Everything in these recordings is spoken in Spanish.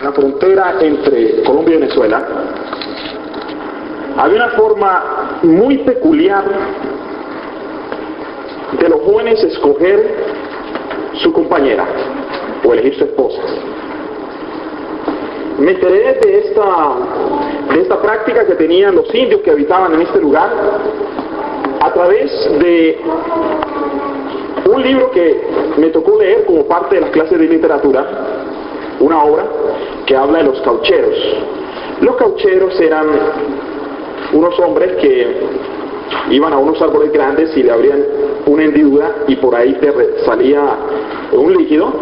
la frontera entre Colombia y Venezuela, había una forma muy peculiar de los jóvenes escoger su compañera o elegir su esposa. Me enteré de esta práctica que tenían los indios que habitaban en este lugar a través de un libro que me tocó leer como parte de las clases de literatura, una obra que habla de los caucheros. Los caucheros eran unos hombres que iban a unos árboles grandes y le abrían una hendidura y por ahí salía un líquido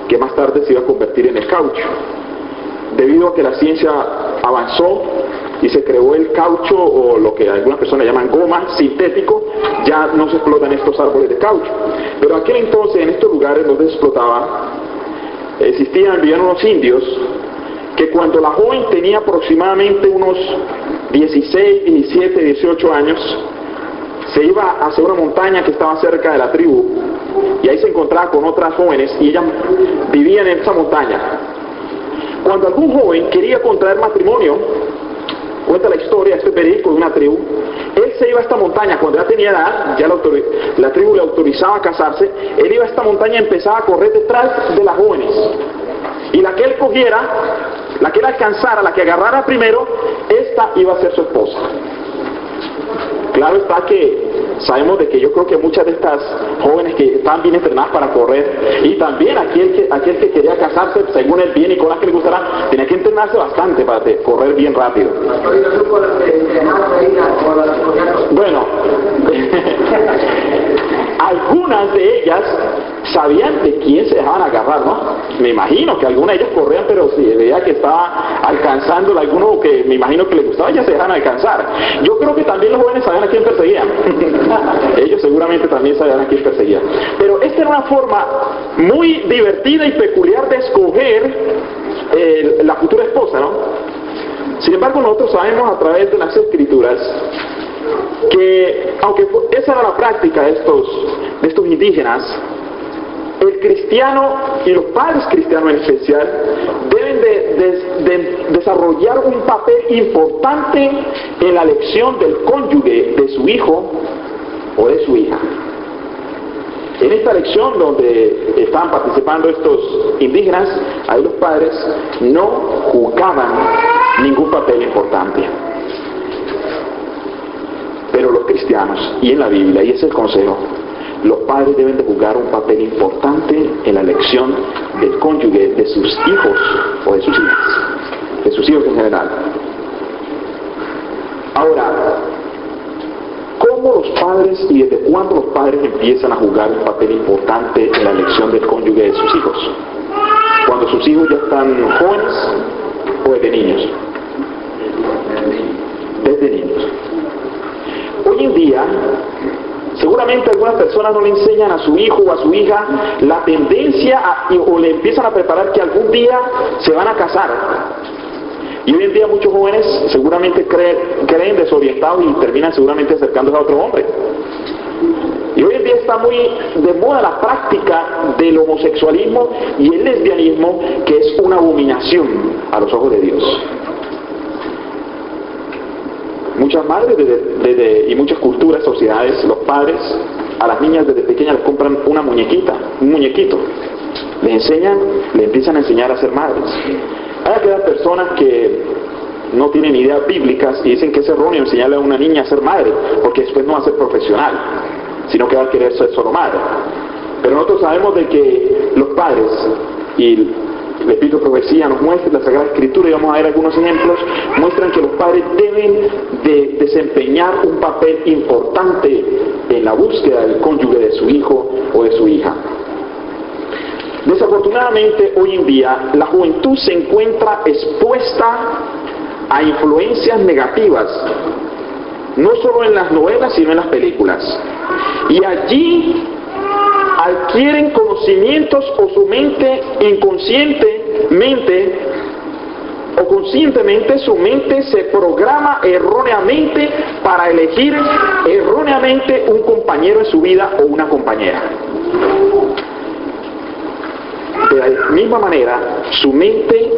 que más tarde se iba a convertir en el caucho. Debido a que la ciencia avanzó y se creó el caucho, o lo que algunas personas llaman goma sintético, ya no se explotan estos árboles de caucho. Pero aquel entonces, en estos lugares donde se explotaba, vivían unos indios que cuando la joven tenía aproximadamente unos 16, 17, 18 años, se iba hacia una montaña que estaba cerca de la tribu y ahí se encontraba con otras jóvenes y ellas vivían en esa montaña. Cuando algún joven quería contraer matrimonio, cuenta la historia, este verídico de una tribu, él se iba a esta montaña, cuando ya tenía edad, ya la tribu le autorizaba a casarse, él iba a esta montaña y empezaba a correr detrás de las jóvenes. Y la que él cogiera, la que él alcanzara, la que agarrara primero, esta iba a ser su esposa. Claro está que sabemos de que yo creo que muchas de estas jóvenes que están bien entrenadas para correr, y también aquel que quería casarse según el bien y con las que le gustará, tenía que entrenarse bastante para correr bien rápido. Bueno, algunas de ellas sabían de quién se dejaban agarrar, ¿no? Me imagino que algunas de ellas corrían, pero si veía que estaba alcanzando alguno que me imagino que les gustaba, ya se dejaban alcanzar. Yo creo que también los jóvenes sabían a quién perseguían. Ellos seguramente también sabían a quién perseguían. Pero esta era una forma muy divertida y peculiar de escoger la futura esposa, ¿no? Sin embargo, nosotros sabemos a través de las Escrituras que, aunque esa era la práctica de estos indígenas, el cristiano y los padres cristianos en especial deben de desarrollar un papel importante en la elección del cónyuge de su hijo o de su hija. En esta elección donde estaban participando estos indígenas, ahí los padres no jugaban ningún papel importante. Pero los cristianos, y en la Biblia, y ese es el consejo, los padres deben de jugar un papel importante en la elección del cónyuge de sus hijos o de sus hijas, de sus hijos en general. Ahora, ¿cómo los padres y desde cuándo los padres empiezan a jugar un papel importante en la elección del cónyuge de sus hijos? ¿Cuando sus hijos ya están jóvenes o desde niños? Desde niños. Hoy en día, seguramente algunas personas no le enseñan a su hijo o a su hija la tendencia o le empiezan a preparar que algún día se van a casar. Y hoy en día muchos jóvenes seguramente creen desorientados y terminan seguramente acercándose a otro hombre. Y hoy en día está muy de moda la práctica del homosexualismo y el lesbianismo, que es una abominación a los ojos de Dios. Muchas madres y muchas culturas, sociedades, los padres a las niñas desde pequeñas les compran una muñequita, un muñequito. Les empiezan a enseñar a ser madres. Hay aquellas personas que no tienen ideas bíblicas y dicen que es erróneo enseñarle a una niña a ser madre, porque después no va a ser profesional, sino que va a querer ser solo madre. Pero nosotros sabemos de que los padres, y el Espíritu de Profecía nos muestra, la Sagrada Escritura, y vamos a ver algunos ejemplos, muestran que los padres deben de desempeñar un papel importante en la búsqueda del cónyuge de su hijo o de su hija. Desafortunadamente, hoy en día, la juventud se encuentra expuesta a influencias negativas, no solo en las novelas, sino en las películas. Y allí adquieren conocimientos o su mente inconscientemente o conscientemente su mente se programa erróneamente para elegir erróneamente un compañero en su vida o una compañera. De la misma manera, su mente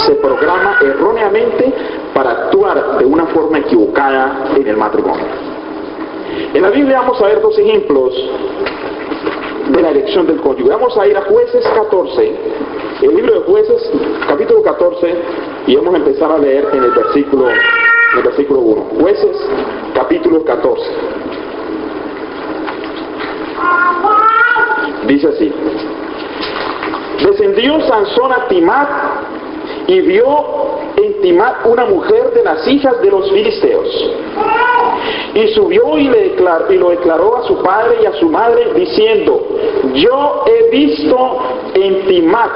se programa erróneamente para actuar de una forma equivocada en el matrimonio. En la Biblia vamos a ver dos ejemplos de la elección del cónyuge. Vamos a ir a Jueces 14, el libro de Jueces, capítulo 14, y vamos a empezar a leer en el versículo 1. Jueces, capítulo 14. Dice así: descendió Sansón a Timat y vio en Timat una mujer de las hijas de los filisteos. Y subió y lo declaró a su padre y a su madre, diciendo: yo he visto en Timat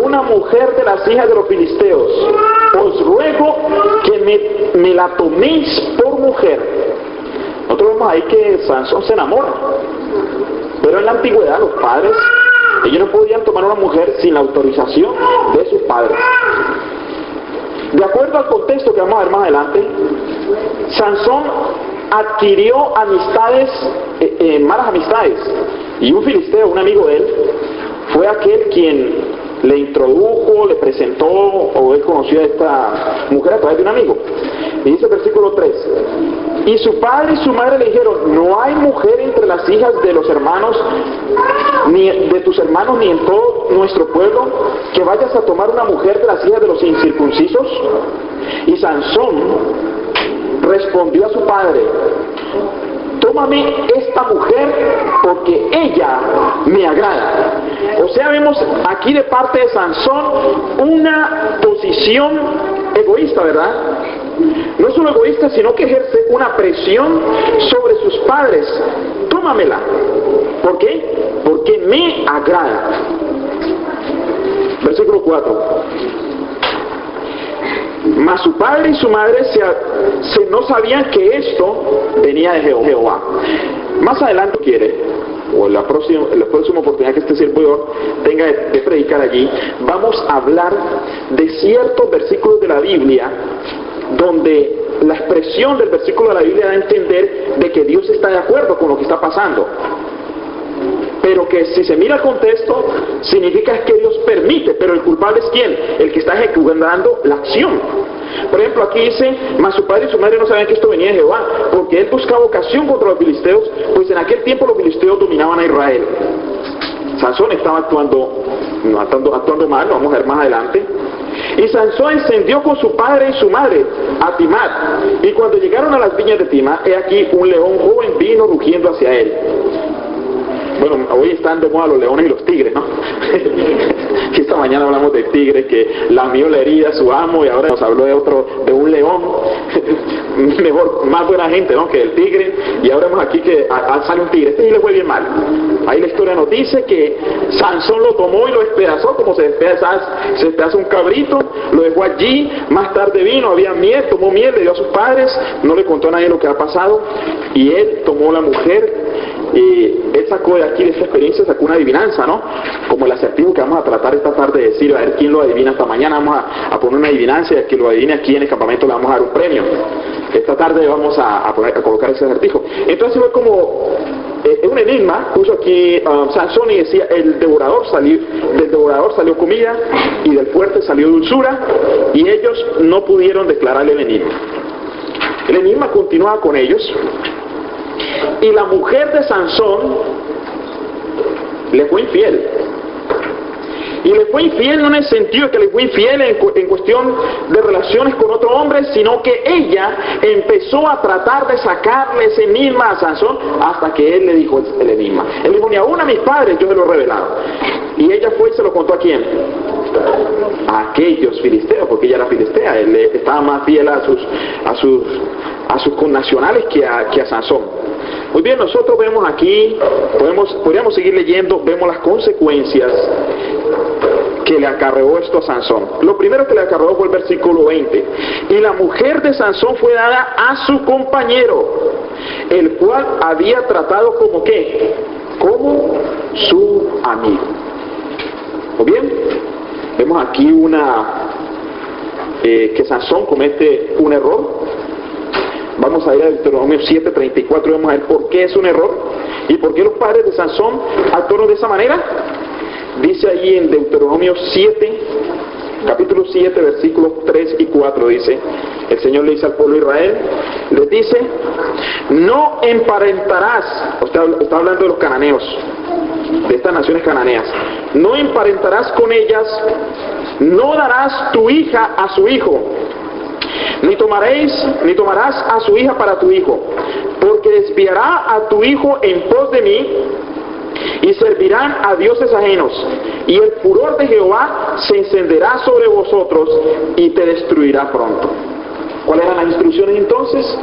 una mujer de las hijas de los filisteos. Os ruego que me la toméis por mujer. Nosotros vemos ahí que Sansón se enamora. Pero en la antigüedad los padres, ellos no podían tomar una mujer sin la autorización de sus padres. De acuerdo al contexto que vamos a ver más adelante, Sansón adquirió amistades, malas amistades, y un filisteo, un amigo de él, fue aquel quien le introdujo, le presentó, o él conoció a esta mujer a través de un amigo. Y dice el versículo 3: y su padre y su madre le dijeron: no hay mujer entre las hijas de los hermanos, ni de tus hermanos, ni en todo nuestro pueblo, que vayas a tomar una mujer de las hijas de los incircuncisos. Y Sansón respondió a su padre: tómame esta mujer porque ella me agrada. O sea, vemos aquí de parte de Sansón una posición egoísta, ¿verdad? No solo egoísta, sino que ejerce una presión sobre sus padres. Tómamela. ¿Por qué? Porque me agrada. Versículo 4. Mas su padre y su madre no sabían que esto venía de Jehová. Más adelante o la próxima oportunidad que este servidor tenga de predicar allí, vamos a hablar de ciertos versículos de la Biblia donde la expresión del versículo de la Biblia da a entender de que Dios está de acuerdo con lo que está pasando. Pero que si se mira el contexto, significa que Dios permite, pero el culpable es ¿quién? El que está ejecutando la acción. Por ejemplo, aquí dice: mas su padre y su madre no sabían que esto venía de Jehová, porque él buscaba ocasión contra los filisteos, pues en aquel tiempo los filisteos dominaban a Israel. Sansón estaba actuando mal, lo vamos a ver más adelante. Y Sansón encendió con su padre y su madre a Timat, y cuando llegaron a las viñas de Timat, he aquí un león joven vino rugiendo hacia él. Bueno, hoy están de moda los leones y los tigres, ¿no? Esta mañana hablamos de tigres que lamió la herida a su amo, y ahora nos habló de un león. Mejor, más buena gente, ¿no?, que el tigre. Y ahora vemos aquí que sale un tigre. Este sí le fue bien mal. Ahí la historia nos dice que Sansón lo tomó y lo despedazó, como se despedaza un cabrito, lo dejó allí. Más tarde vino, había miel, tomó miel, le dio a sus padres, no le contó a nadie lo que ha pasado, y él tomó la mujer. Y él sacó de aquí, de esta experiencia, sacó una adivinanza, ¿no? Como el acertijo que vamos a tratar esta tarde de decir, a ver quién lo adivina esta mañana. Vamos a poner una adivinanza, y al que lo adivine aquí en el campamento le vamos a dar un premio. Esta tarde vamos a colocar ese acertijo. Entonces fue como un enigma. Puso aquí Sansón y decía: del devorador salió comida, y del fuerte salió dulzura, y ellos no pudieron declararle el enigma. El enigma continuaba con ellos. Y la mujer de Sansón le fue infiel. Y le fue infiel no en el sentido de que le fue infiel en cuestión de relaciones con otro hombre, sino que ella empezó a tratar de sacarle ese enigma a Sansón, hasta que él le dijo el enigma. Él dijo: ni aún a mis padres yo se lo he revelado. Y ella fue y se lo contó ¿a quién? A aquellos filisteos, porque ella era filistea. Él estaba más fiel a sus connacionales que a Sansón. Muy bien, nosotros vemos aquí, podríamos seguir leyendo, vemos las consecuencias que le acarreó esto a Sansón. Lo primero que le acarreó fue el versículo 20. Y la mujer de Sansón fue dada a su compañero, el cual había tratado como ¿qué? Como su amigo. Muy bien, vemos aquí que Sansón comete un error. Vamos a ir a Deuteronomio 7:34 y vamos a ver por qué es un error y por qué los padres de Sansón actuaron de esa manera. Dice allí en Deuteronomio 7, capítulo 7, versículos 3 y 4 dice, el Señor le dice al pueblo de Israel, les dice, no emparentarás, está hablando de los cananeos, de estas naciones cananeas, no emparentarás con ellas, no darás tu hija a su hijo, ni tomarás a su hija para tu hijo, porque desviará a tu hijo en pos de mí, y servirán a dioses ajenos, y el furor de Jehová se encenderá sobre vosotros, y te destruirá pronto. ¿Cuáles eran las instrucciones entonces?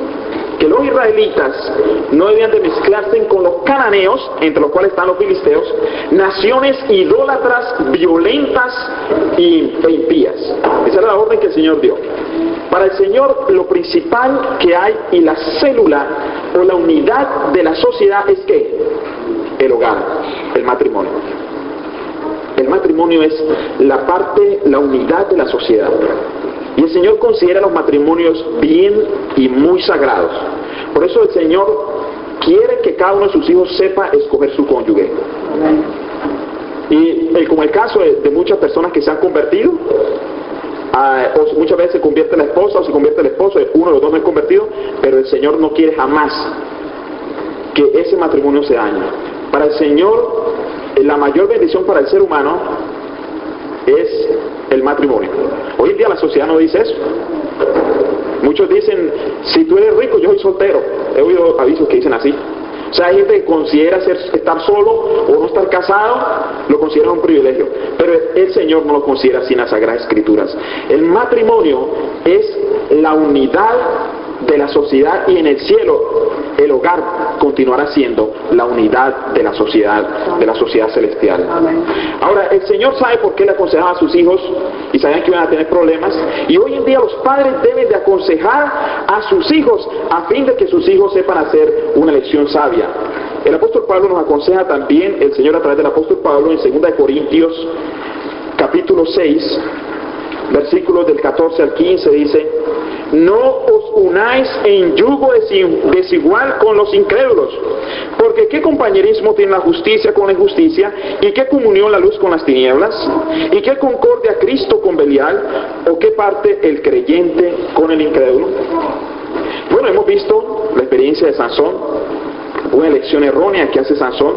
Que los israelitas no debían de mezclarse con los cananeos, entre los cuales están los filisteos, naciones idólatras, violentas e impías. Esa era la orden que el Señor dio. Para el Señor lo principal que hay y la célula o la unidad de la sociedad es ¿qué? El hogar, el matrimonio. El matrimonio es la unidad de la sociedad. Y el Señor considera los matrimonios bien y muy sagrados. Por eso el Señor quiere que cada uno de sus hijos sepa escoger su cónyuge. Y como el caso de muchas personas que se han convertido, o muchas veces se convierte la esposa o se convierte el esposo, uno de los dos no es convertido, pero el Señor no quiere jamás que ese matrimonio se dañe. Para el Señor, la mayor bendición para el ser humano es el matrimonio. Hoy en día la sociedad no dice eso. Muchos dicen, si tú eres rico, yo soy soltero. He oído avisos que dicen así. O sea, hay gente que considera estar solo o no estar casado, lo considera un privilegio. Pero el Señor no lo considera así en las Sagradas Escrituras. El matrimonio es la unidad de la sociedad, y en el cielo el hogar continuará siendo la unidad de la sociedad celestial. Ahora, el Señor sabe por qué le aconsejaba a sus hijos y sabían que iban a tener problemas, y hoy en día los padres deben de aconsejar a sus hijos a fin de que sus hijos sepan hacer una elección sabia. El apóstol Pablo nos aconseja también, el Señor a través del apóstol Pablo, en 2 de Corintios capítulo 6, versículos del 14 al 15, dice: no os unáis en yugo desigual con los incrédulos, porque ¿qué compañerismo tiene la justicia con la injusticia? ¿Y qué comunión la luz con las tinieblas? ¿Y qué concordia Cristo con Belial? ¿O qué parte el creyente con el incrédulo? Bueno, hemos visto la experiencia de Sansón, una elección errónea que hace Sansón,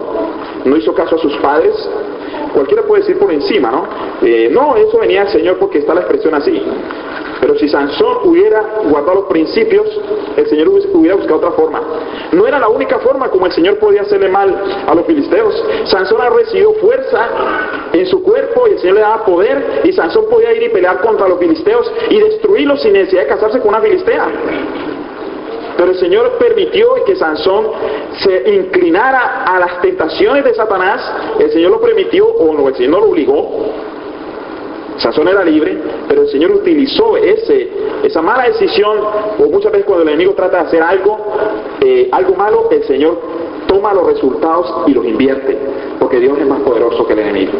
no hizo caso a sus padres. Cualquiera puede decir por encima, ¿no? No, eso venía del Señor porque está la expresión así. Pero si Sansón hubiera guardado los principios, el Señor hubiera buscado otra forma. No era la única forma como el Señor podía hacerle mal a los filisteos. Sansón ha recibido fuerza en su cuerpo y el Señor le daba poder, y Sansón podía ir y pelear contra los filisteos y destruirlos sin necesidad de casarse con una filistea. Pero el Señor permitió que Sansón se inclinara a las tentaciones de Satanás. El Señor lo permitió, o no, el Señor no lo obligó. Sansón era libre, pero el Señor utilizó esa mala decisión, o muchas veces cuando el enemigo trata de hacer algo malo, el Señor toma los resultados y los invierte, porque Dios es más poderoso que el enemigo.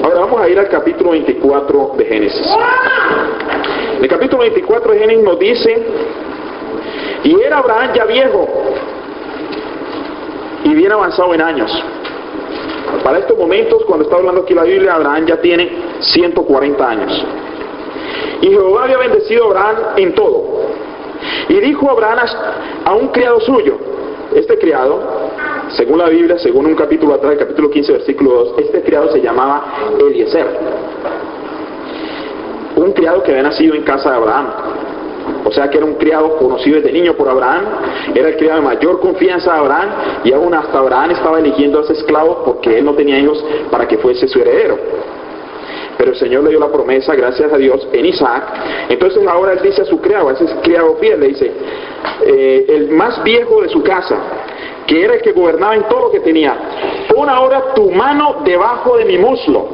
Ahora vamos a ir al capítulo 24 de Génesis. En el capítulo 24 de Génesis nos dice: y era Abraham ya viejo y bien avanzado en años. Para estos momentos, cuando está hablando aquí la Biblia, Abraham ya tiene 140 años. Y Jehová había bendecido a Abraham en todo. Y dijo Abraham a un criado suyo, este criado, según la Biblia, según un capítulo atrás, el capítulo 15, versículo 2, este criado se llamaba Eliezer. Un criado que había nacido en casa de Abraham. O sea que era un criado conocido desde niño por Abraham, era el criado de mayor confianza de Abraham, y aún hasta Abraham estaba eligiendo a ese esclavo porque él no tenía hijos para que fuese su heredero. Pero el Señor le dio la promesa, gracias a Dios, en Isaac. Entonces ahora él dice a su criado, a ese criado fiel, le dice, el más viejo de su casa, que era el que gobernaba en todo lo que tenía: pon ahora tu mano debajo de mi muslo.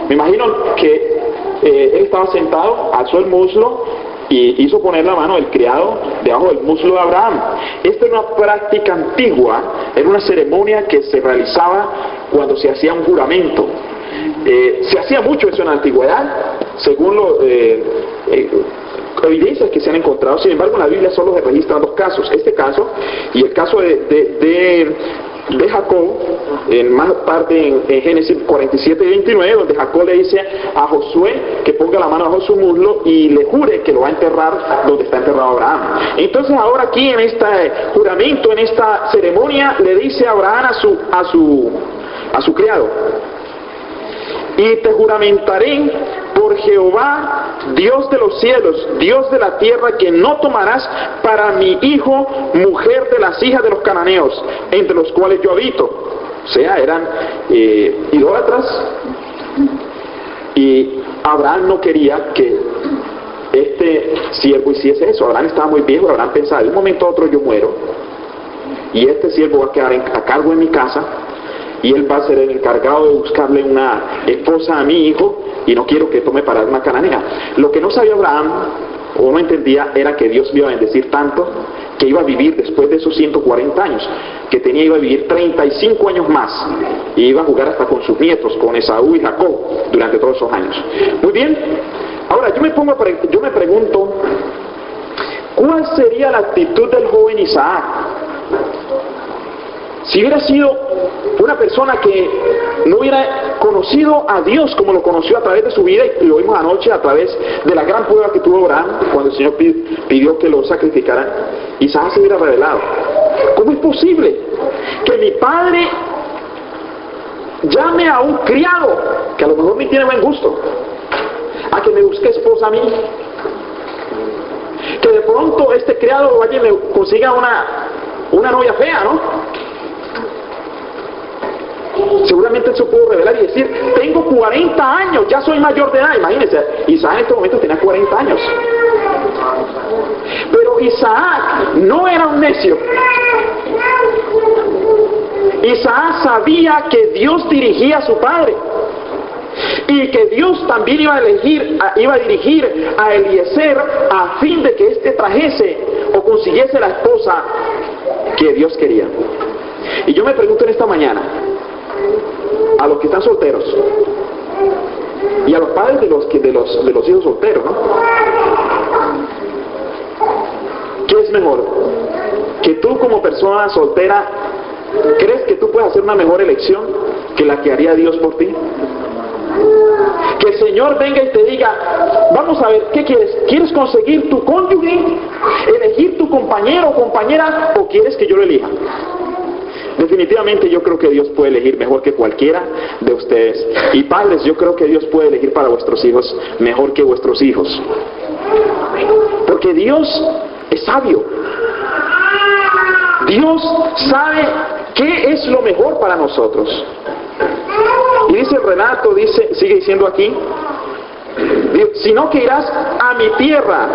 Me imagino que él estaba sentado, alzó el muslo y hizo poner la mano del criado debajo del muslo de Abraham. Esta era una práctica antigua, era una ceremonia que se realizaba cuando se hacía un juramento. Se hacía mucho eso en la antigüedad, según evidencias que se han encontrado. Sin embargo, en la Biblia solo se registran dos casos: este caso y el caso de de Jacob, en más parte en Génesis 47 y 29, donde Jacob le dice a Josué que ponga la mano bajo su muslo y le jure que lo va a enterrar donde está enterrado Abraham. Entonces ahora aquí en este juramento, en esta ceremonia, le dice a Abraham a su criado: y te juramentaré por Jehová, Dios de los cielos, Dios de la tierra, que no tomarás para mi hijo mujer de las hijas de los cananeos, entre los cuales yo habito. O sea, eran idólatras, y Abraham no quería que este siervo hiciese eso. Abraham estaba muy viejo. Abraham pensaba: de un momento a otro yo muero, y este siervo va a quedar a cargo de mi casa, y él va a ser el encargado de buscarle una esposa a mi hijo, y no quiero que tome para una cananea. Lo que no sabía Abraham, o no entendía, era que Dios le iba a bendecir tanto que iba a vivir después de esos 140 años que tenía, iba a vivir 35 años más, y iba a jugar hasta con sus nietos, con Esaú y Jacob, durante todos esos años. Muy bien, ahora yo me pregunto, ¿cuál sería la actitud del joven Isaac si hubiera sido una persona que no hubiera conocido a Dios como lo conoció a través de su vida? Y lo vimos anoche a través de la gran prueba que tuvo Abraham cuando el Señor pidió que lo sacrificaran. Isaac se hubiera revelado: ¿cómo es posible que mi padre llame a un criado que a lo mejor ni tiene buen gusto a que me busque esposa a mí? Que de pronto este criado vaya y me consiga una novia fea, ¿no? Seguramente él se pudo revelar y decir: tengo 40 años, ya soy mayor de edad. Imagínense, Isaac en este momento tenía 40 años. Pero Isaac no era un necio. Isaac sabía que Dios dirigía a su padre, y que Dios también iba a dirigir a Eliezer a fin de que éste trajese o consiguiese la esposa que Dios quería. Y yo me pregunto en esta mañana, a los que están solteros y a los padres de los hijos solteros, ¿no? ¿Qué es mejor? ¿Que tú como persona soltera crees que tú puedes hacer una mejor elección que la que haría Dios por ti? Que el Señor venga y te diga: vamos a ver, ¿qué quieres? ¿Quieres conseguir tu cónyuge? ¿Elegir tu compañero o compañera? ¿O quieres que yo lo elija? Definitivamente yo creo que Dios puede elegir mejor que cualquiera de ustedes. Y padres, yo creo que Dios puede elegir para vuestros hijos mejor que vuestros hijos. Porque Dios es sabio. Dios sabe qué es lo mejor para nosotros. Y dice el relato, sigue diciendo aquí: sino que irás a mi tierra,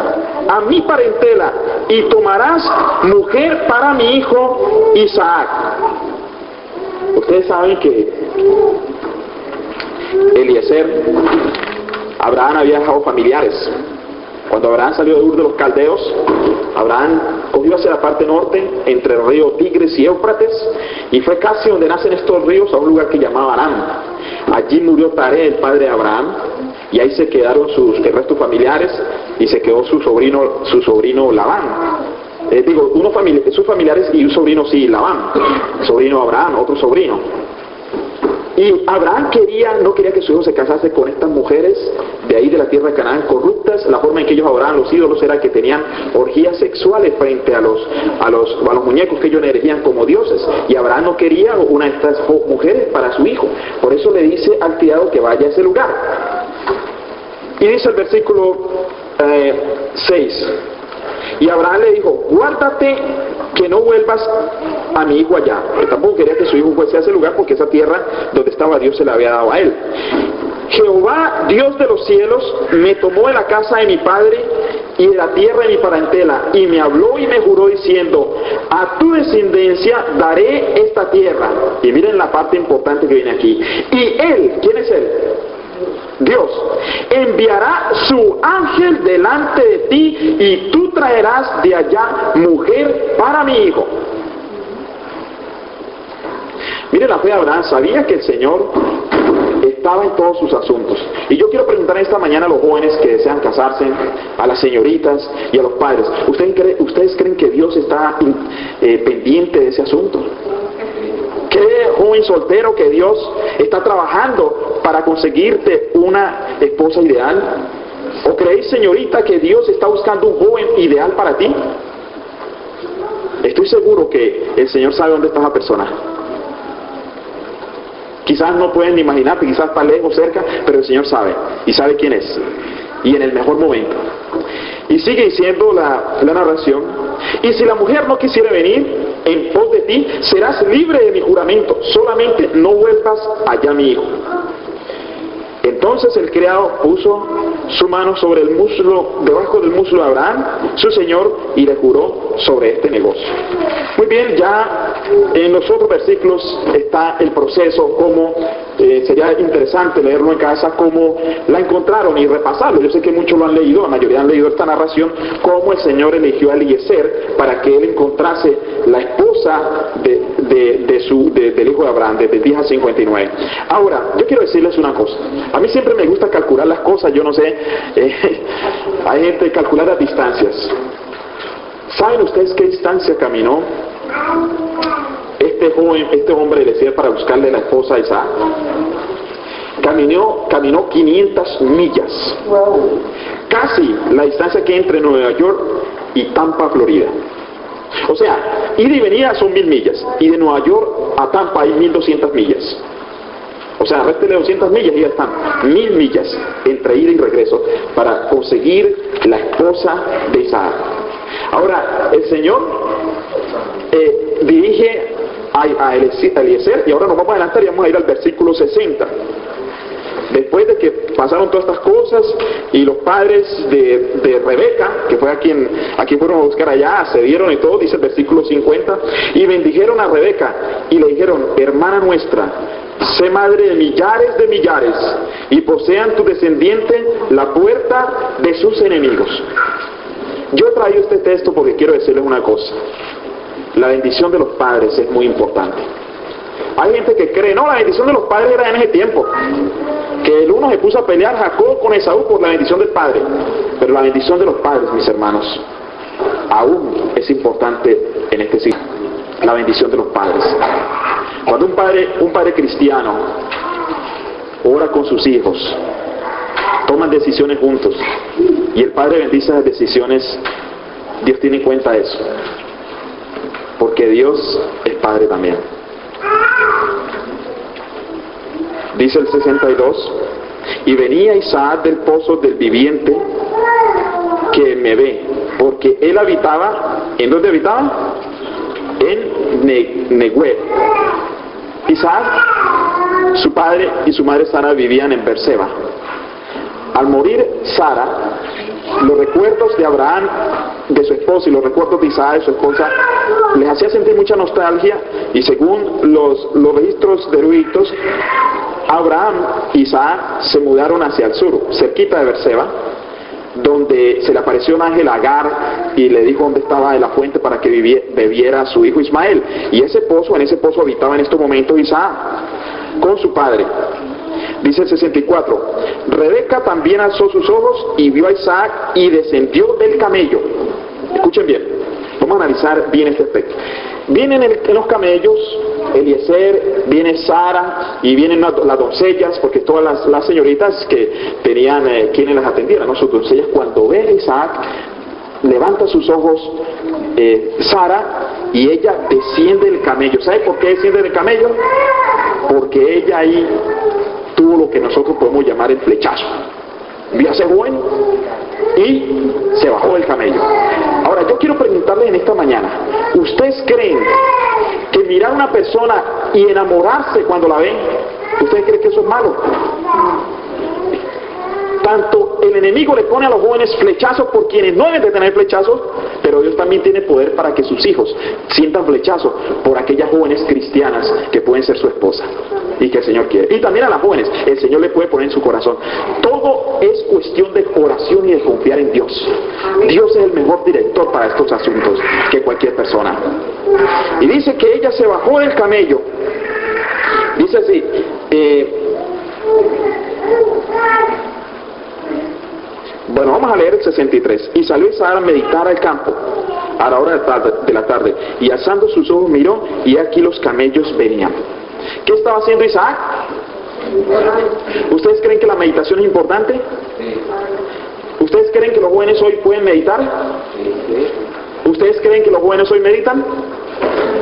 a mi parentela, y tomarás mujer para mi hijo Isaac. Ustedes saben que Eliezer, Abraham había dejado familiares. Cuando Abraham salió de Ur de los Caldeos, Abraham cogió hacia la parte norte, entre el río Tigris y Éufrates, y fue casi donde nacen estos ríos, a un lugar que llamaba Aram. Allí murió Taré, el padre de Abraham, y ahí se quedaron el resto familiares, y se quedó su sobrino Labán. Sus familiares y un sobrino, sí, Labán, sobrino Abraham, otro sobrino. Y Abraham no quería que su hijo se casase con estas mujeres de ahí de la tierra de Canaán corruptas. La forma en que ellos adoraban los ídolos era que tenían orgías sexuales frente a los muñecos que ellos elegían como dioses. Y Abraham no quería una de estas mujeres para su hijo. Por eso le dice al criado que vaya a ese lugar. Y dice el versículo 6. Y Abraham le dijo: guárdate que no vuelvas a mi hijo allá. Pero tampoco quería que su hijo fuese a ese lugar, porque esa tierra donde estaba Dios se la había dado a él. Jehová, Dios de los cielos, me tomó de la casa de mi padre y de la tierra de mi parentela, y me habló y me juró diciendo: a tu descendencia daré esta tierra. Y miren la parte importante que viene aquí. Y él, ¿quién es él? Dios enviará su ángel delante de ti, y tú traerás de allá mujer para mi hijo. Mire la fe de Abraham, sabía que el Señor estaba en todos sus asuntos. Y yo quiero preguntar esta mañana a los jóvenes que desean casarse, a las señoritas y a los padres: ¿ustedes creen que Dios está pendiente de ese asunto? ¿Cree, joven soltero, que Dios está trabajando para conseguirte una esposa ideal? ¿O creéis, señorita, que Dios está buscando un joven ideal para ti? Estoy seguro que el Señor sabe dónde está esa persona. Quizás no pueden ni imaginarte, quizás está lejos, cerca, pero el Señor sabe, y sabe quién es, y en el mejor momento. Y sigue diciendo la narración: y si la mujer no quisiera venir en pos de ti, serás libre de mi juramento, solamente no vuelvas allá, mi hijo. Entonces el criado puso su mano sobre el muslo, debajo del muslo de Abraham, su señor, y le juró sobre este negocio. Muy bien, ya en los otros versículos está el proceso, cómo sería interesante leerlo en casa, cómo la encontraron y repasarlo. Yo sé que muchos lo han leído, la mayoría han leído esta narración, cómo el Señor eligió a Eliezer para que él encontrase la esposa del hijo de Abraham, desde 10 a 59. Ahora, yo quiero decirles una cosa. A mí siempre me gusta calcular las cosas, yo no sé, hay gente que calcula las distancias. ¿Saben ustedes qué distancia caminó este hombre Eliezer para buscarle la esposa a Isaac? Caminó 500 millas. Casi la distancia que hay entre Nueva York y Tampa, Florida. O sea, ir y venir son 1000 millas. Y de Nueva York a Tampa hay 1200 millas. O sea, réstele 200 millas y ya están 1000 millas entre ida y regreso para conseguir la esposa de Isaac. Ahora, el Señor dirige a Eliezer, y ahora nos vamos a adelantar y vamos a ir al versículo 60. Después de que pasaron todas estas cosas y los padres de Rebeca, que fue a quien fueron a buscar allá, accedieron y todo, dice el versículo 50, y bendijeron a Rebeca y le dijeron: hermana nuestra, sé madre de millares, y posean tu descendiente la puerta de sus enemigos. Yo he traído este texto porque quiero decirles una cosa: la bendición de los padres es muy importante. Hay gente que cree, no, la bendición de los padres era en ese tiempo, que el uno se puso a pelear, Jacob con Esaú, por la bendición del padre. Pero la bendición de los padres, mis hermanos, aún es importante en este siglo. La bendición de los padres. Cuando un padre cristiano ora con sus hijos, toman decisiones juntos, y el padre bendice las decisiones, Dios tiene en cuenta eso, porque Dios es padre también. Dice el 62: y venía Isaac del pozo del viviente que me ve, porque él habitaba, ¿en dónde habitaba? En Negueb. Isaac, su padre y su madre Sara vivían en Berseba. Al morir Sara, los recuerdos de Abraham, de su esposa, y los recuerdos de Isaac, de su esposa, les hacía sentir mucha nostalgia, y según los registros de eruditos, Abraham y Isaac se mudaron hacia el sur, cerquita de Berseba, donde se le apareció un ángel a Agar y le dijo dónde estaba la fuente para que bebiera su hijo Ismael. Y en ese pozo habitaba en estos momentos Isaac con su padre. Dice el 64: Rebeca también alzó sus ojos y vio a Isaac y descendió del camello. Escuchen bien, vamos a analizar bien este aspecto. Vienen en los camellos Eliezer, viene Sara y vienen las doncellas, porque todas las señoritas que tenían quienes las atendieran, ¿no? Sus doncellas. Cuando ven a Isaac, levanta sus ojos Sara, y ella desciende del camello. ¿Sabe por qué desciende del camello? Porque ella ahí tuvo lo que nosotros podemos llamar el flechazo. Vio a ese joven y se bajó del camello. Ahora, yo quiero preguntarles en esta mañana: ¿ustedes creen que mirar a una persona y enamorarse cuando la ven, ustedes creen que eso es malo? Tanto el enemigo le pone a los jóvenes flechazos por quienes no deben de tener flechazos, pero Dios también tiene poder para que sus hijos sientan flechazos por aquellas jóvenes cristianas que pueden ser su esposa y que el Señor quiere. Y también a las jóvenes, el Señor le puede poner en su corazón. Todo es cuestión de oración y de confiar en Dios. Dios es el mejor director para estos asuntos que cualquier persona. Y dice que ella se bajó del camello. Dice así, bueno, vamos a leer el 63. Y salió Isaac a meditar al campo, a la hora de la tarde, y alzando sus ojos miró, y aquí los camellos venían. ¿Qué estaba haciendo Isaac? ¿Ustedes creen que la meditación es importante? ¿Ustedes creen que los jóvenes hoy pueden meditar? ¿Ustedes creen que los jóvenes hoy meditan?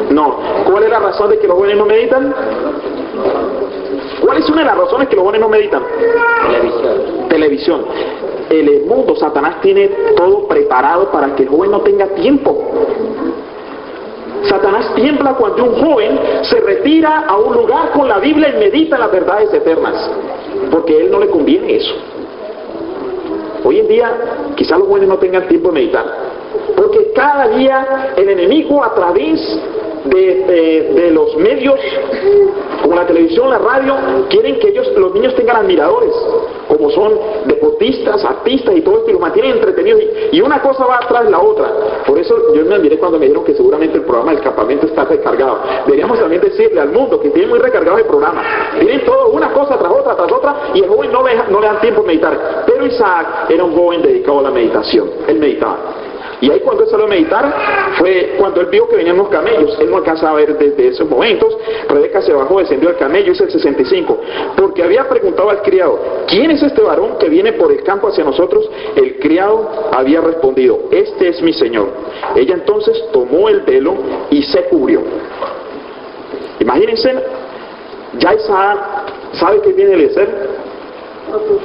No. ¿Cuál es la razón de que los jóvenes no meditan? ¿Cuál es una de las razones que los jóvenes no meditan? Televisión. El mundo, Satanás tiene todo preparado para que el joven no tenga tiempo. Satanás tiembla cuando un joven se retira a un lugar con la Biblia y medita las verdades eternas, porque a él no le conviene eso. Hoy en día quizás los jóvenes no tengan tiempo de meditar, porque cada día el enemigo, a través de los medios como la televisión, la radio, quieren que los niños tengan admiradores, como son deportistas, artistas y todo esto, y los mantienen entretenidos, y una cosa va tras la otra. Por eso yo me admiré cuando me dijeron que seguramente el programa del campamento está recargado. Deberíamos también decirle al mundo que tiene muy recargado el programa, tienen todo una cosa tras otra, y el joven no le dan tiempo de meditar. Pero Isaac era un joven dedicado a la meditación, él meditaba. Y ahí cuando él salió a meditar fue cuando él vio que venían los camellos. Él no alcanzaba a ver desde esos momentos. Rebeca se bajó, descendió del camello, es el 65. Porque había preguntado al criado, ¿quién es este varón que viene por el campo hacia nosotros? El criado había respondido, este es mi señor. Ella entonces tomó el velo y se cubrió. Imagínense, ya Isaac sabe que viene Eliezer.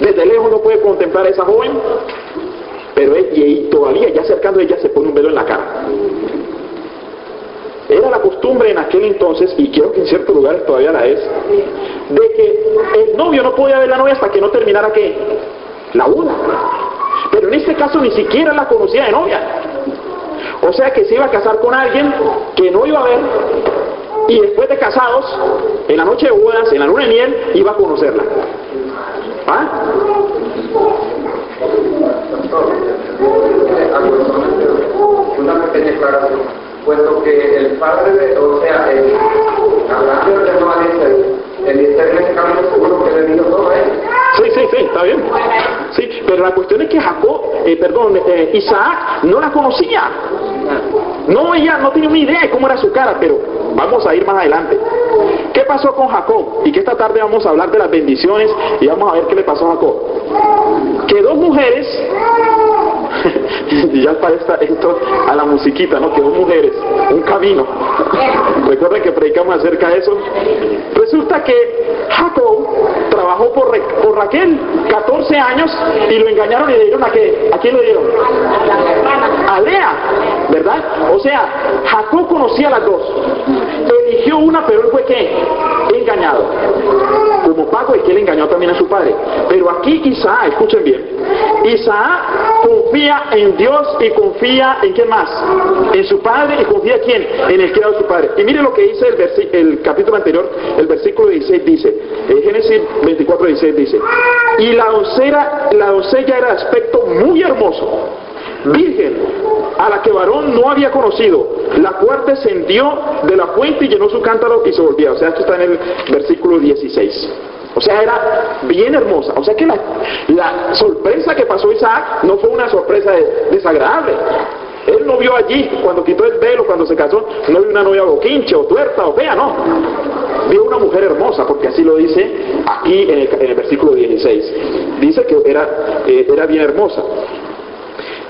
Desde lejos no puede contemplar a esa joven. Pero y todavía, ya acercando ella, se pone un velo en la cara. Era la costumbre en aquel entonces, y creo que en ciertos lugares todavía la es, de que el novio no podía ver a la novia hasta que no terminara ¿qué? La boda. Pero en este caso ni siquiera la conocía de novia. O sea que se iba a casar con alguien que no iba a ver, y después de casados, en la noche de bodas, en la luna de miel, iba a conocerla. ¿Ah? Una pequeña aclaración, puesto que el padre hablando de Eliezer en ese camino seguro que le dio todo a él. Sí, está bien. Sí, pero la cuestión es que Isaac no la conocía. No, ella no tenía una idea de cómo era su cara, pero vamos a ir más adelante. ¿Qué pasó con Jacob? Y que esta tarde vamos a hablar de las bendiciones y vamos a ver qué le pasó a Jacob. Que dos mujeres, y ya está esto a la musiquita, ¿no? Que dos mujeres, un camino. Recuerden que predicamos acerca de eso. Resulta que Jacob trabajó por Raquel 14 años y lo engañaron y le dieron ¿a qué? ¿A quién le dieron? A Lea, ¿verdad? O sea, Jacob conocía a las dos. Eligió una, pero él fue ¿qué? Engañado. Como pago, y que él engañó también a su padre. Pero aquí Isaac, escuchen bien, Isaac confía en Dios y confía en ¿quién más? En su padre, y confía ¿en quién? En el criado de su padre. Y mire lo que dice el capítulo anterior, el versículo 16 dice, Génesis 24, 16 dice, y la doncella era de aspecto muy hermoso, virgen, a la que varón no había conocido, la cual descendió de la fuente y llenó su cántaro y se volvía. O sea, esto está en el versículo 16. O sea, era bien hermosa. O sea que la sorpresa que pasó Isaac no fue una sorpresa desagradable. Él no vio allí, cuando quitó el velo, cuando se casó, no vio una novia boquinche o tuerta o fea, no. Vio una mujer hermosa, porque así lo dice aquí en el versículo 16. Dice que era bien hermosa.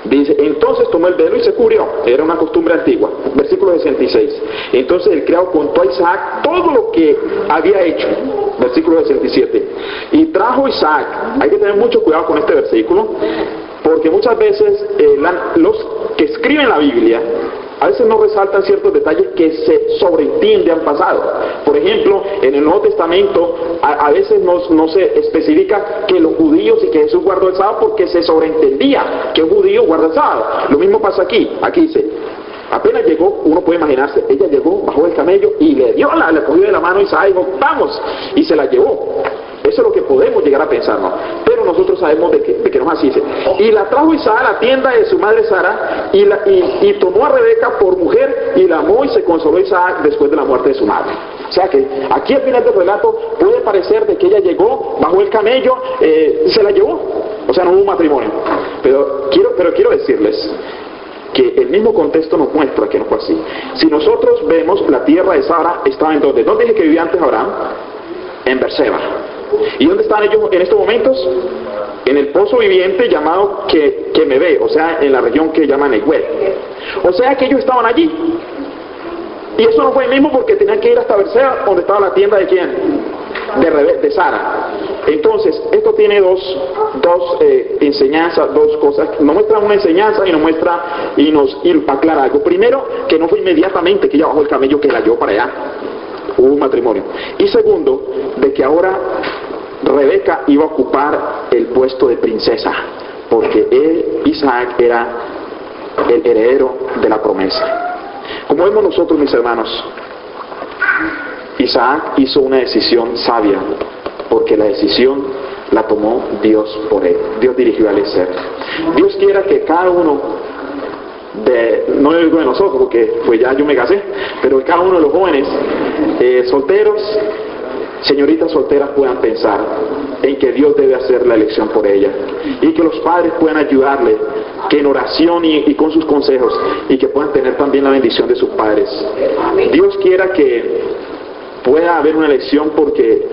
Dice, entonces tomó el velo y se cubrió. Era una costumbre antigua. Versículo 66. Entonces el criado contó a Isaac todo lo que había hecho. Versículo 67. Y trajo Isaac. Hay que tener mucho cuidado con este versículo, porque muchas veces los que escriben la Biblia a veces no resaltan ciertos detalles que se sobreentienden al pasado. Por ejemplo, en el Nuevo Testamento a veces no se especifica que los judíos y que Jesús guardó el sábado, porque se sobreentendía que un judío guarda el sábado. Lo mismo pasa aquí. Aquí dice, apenas llegó, uno puede imaginarse, ella llegó, bajó del camello y le cogió de la mano a Isaac y dijo, vamos, y se la llevó. Eso es lo que podemos llegar a pensar, ¿no? Pero nosotros sabemos de que no es así. Y la trajo Isaac a la tienda de su madre Sara, y tomó a Rebeca por mujer, y la amó, y se consoló Isaac después de la muerte de su madre. O sea que aquí al final del relato puede parecer de que ella llegó, bajó el camello, y se la llevó. O sea, no hubo matrimonio. Pero quiero decirles, que el mismo contexto nos muestra que no fue así. Si nosotros vemos, la tierra de Sara estaba en donde. ¿Dónde dije que vivía antes Abraham? En Berseba. ¿Y dónde están ellos en estos momentos? En el pozo viviente llamado que me ve, o sea, en la región que llaman Neguel. O sea que ellos estaban allí. Y eso no fue el mismo porque tenían que ir hasta Berseba, donde estaba la tienda de quién, de Sara. Entonces, esto tiene dos enseñanzas, dos cosas. Nos muestra una enseñanza y nos aclara algo. Primero, que no fue inmediatamente que ella bajó el camello que la llevó para allá. Hubo un matrimonio. Y segundo, de que ahora Rebeca iba a ocupar el puesto de princesa, porque Isaac era el heredero de la promesa. Como vemos nosotros, mis hermanos, Isaac hizo una decisión sabia, porque la decisión la tomó Dios por él. Dios dirigió a Eliezer. Dios quiera que cada uno no lo digo de nosotros, porque pues ya yo me casé, pero cada uno de los jóvenes solteros, señoritas solteras, puedan pensar en que Dios debe hacer la elección por ella, y que los padres puedan ayudarle, que en oración y con sus consejos, y que puedan tener también la bendición de sus padres. Dios quiera que pueda haber una elección, porque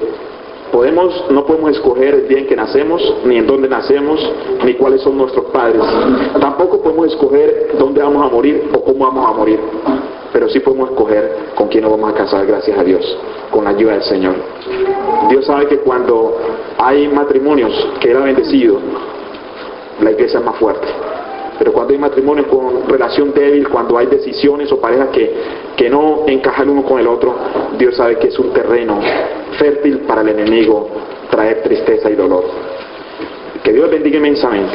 no podemos escoger el día en que nacemos, ni en dónde nacemos, ni cuáles son nuestros padres. Tampoco podemos escoger dónde vamos a morir o cómo vamos a morir, pero sí podemos escoger con quién nos vamos a casar, gracias a Dios, con la ayuda del Señor. Dios sabe que cuando hay matrimonios que Él ha bendecido, la iglesia es más fuerte. Pero cuando hay matrimonios con relación débil, cuando hay decisiones o parejas que no encajan uno con el otro, Dios sabe que es un terreno fértil para el enemigo traer tristeza y dolor. Que Dios bendiga inmensamente.